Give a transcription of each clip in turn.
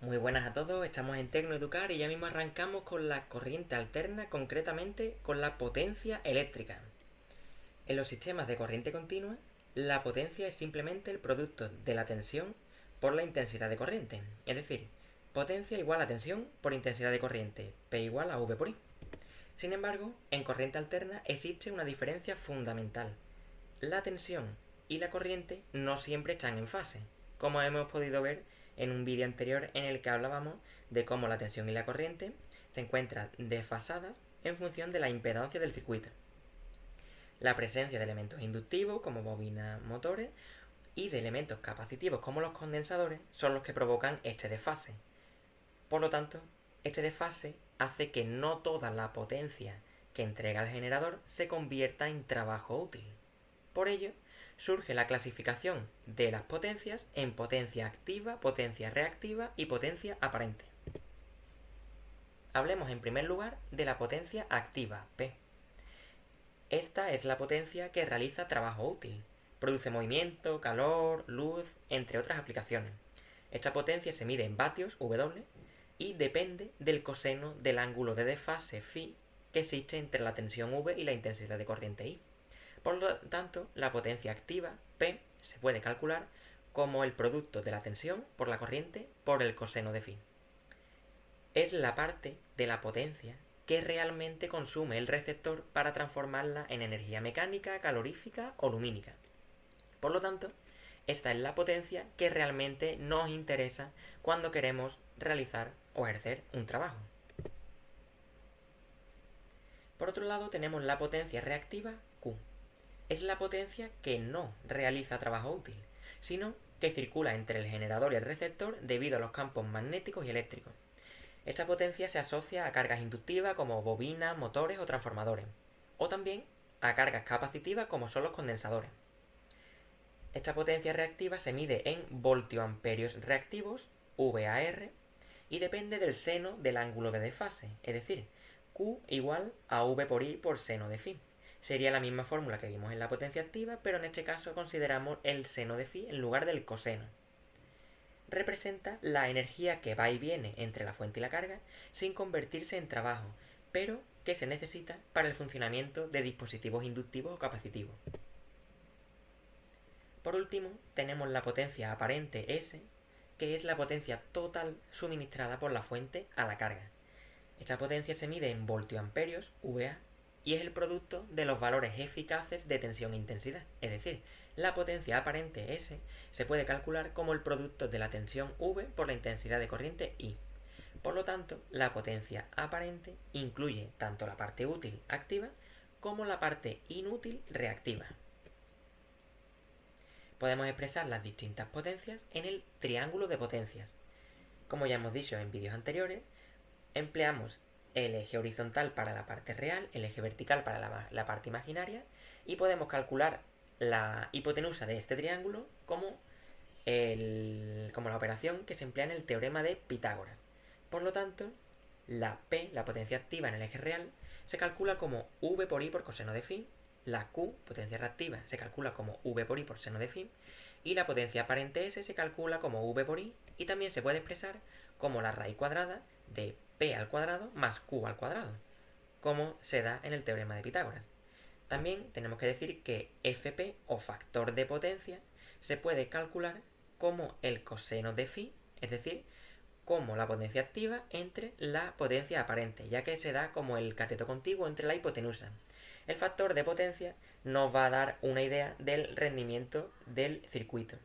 Muy buenas a todos, estamos en Tecnoeducar y ya mismo arrancamos con la corriente alterna, concretamente con la potencia eléctrica. En los sistemas de corriente continua, la potencia es simplemente el producto de la tensión por la intensidad de corriente, es decir, potencia igual a tensión por intensidad de corriente, P igual a V por I. Sin embargo, en corriente alterna existe una diferencia fundamental. La tensión y la corriente no siempre están en fase, como hemos podido ver en un vídeo anterior en el que hablábamos de cómo la tensión y la corriente se encuentran desfasadas en función de la impedancia del circuito, la presencia de elementos inductivos como bobinas, motores, y de elementos capacitivos como los condensadores son los que provocan este desfase. Por lo tanto, este desfase hace que no toda la potencia que entrega el generador se convierta en trabajo útil. Por ello, surge la clasificación de las potencias en potencia activa, potencia reactiva y potencia aparente. Hablemos en primer lugar de la potencia activa, P. Esta es la potencia que realiza trabajo útil. Produce movimiento, calor, luz, entre otras aplicaciones. Esta potencia se mide en vatios, W, y depende del coseno del ángulo de desfase phi que existe entre la tensión V y la intensidad de corriente I. Por lo tanto, la potencia activa, P, se puede calcular como el producto de la tensión por la corriente por el coseno de phi. Es la parte de la potencia que realmente consume el receptor para transformarla en energía mecánica, calorífica o lumínica. Por lo tanto, esta es la potencia que realmente nos interesa cuando queremos realizar o ejercer un trabajo. Por otro lado, tenemos la potencia reactiva, Q. Es la potencia que no realiza trabajo útil, sino que circula entre el generador y el receptor debido a los campos magnéticos y eléctricos. Esta potencia se asocia a cargas inductivas como bobinas, motores o transformadores, o también a cargas capacitivas como son los condensadores. Esta potencia reactiva se mide en voltioamperios reactivos, VAR, y depende del seno del ángulo de desfase, es decir, Q igual a V por I por seno de phi. Sería la misma fórmula que vimos en la potencia activa, pero en este caso consideramos el seno de phi en lugar del coseno. Representa la energía que va y viene entre la fuente y la carga sin convertirse en trabajo, pero que se necesita para el funcionamiento de dispositivos inductivos o capacitivos. Por último, tenemos la potencia aparente S, que es la potencia total suministrada por la fuente a la carga. Esta potencia se mide en voltioamperios, VA, y es el producto de los valores eficaces de tensión e intensidad. Es decir, la potencia aparente S se puede calcular como el producto de la tensión V por la intensidad de corriente I. Por lo tanto, la potencia aparente incluye tanto la parte útil activa como la parte inútil reactiva. Podemos expresar las distintas potencias en el triángulo de potencias. Como ya hemos dicho en vídeos anteriores, empleamos el eje horizontal para la parte real, el eje vertical para la parte imaginaria, y podemos calcular la hipotenusa de este triángulo como la operación que se emplea en el teorema de Pitágoras. Por lo tanto, la P, la potencia activa en el eje real, se calcula como V por I por coseno de phi, la Q, potencia reactiva, se calcula como V por I por seno de phi, y la potencia aparente S se calcula como V por I, y también se puede expresar como la raíz cuadrada de P al cuadrado más Q al cuadrado, como se da en el teorema de Pitágoras. También tenemos que decir que Fp, o factor de potencia, se puede calcular como el coseno de phi, es decir, como la potencia activa entre la potencia aparente, ya que se da como el cateto contiguo entre la hipotenusa. El factor de potencia nos va a dar una idea del rendimiento del circuito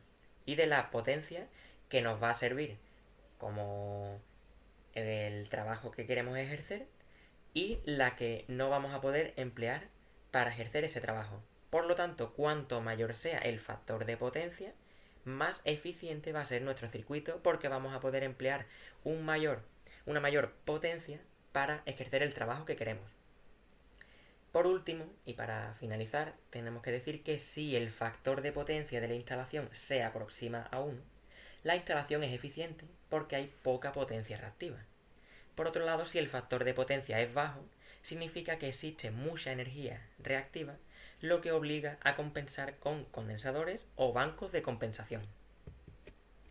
y de la potencia que nos va a servir como el trabajo que queremos ejercer y la que no vamos a poder emplear para ejercer ese trabajo. Por lo tanto, cuanto mayor sea el factor de potencia, más eficiente va a ser nuestro circuito porque vamos a poder emplear una mayor potencia para ejercer el trabajo que queremos. Por último, y para finalizar, tenemos que decir que si el factor de potencia de la instalación se aproxima a 1, la instalación es eficiente porque hay poca potencia reactiva. Por otro lado, si el factor de potencia es bajo, significa que existe mucha energía reactiva, lo que obliga a compensar con condensadores o bancos de compensación.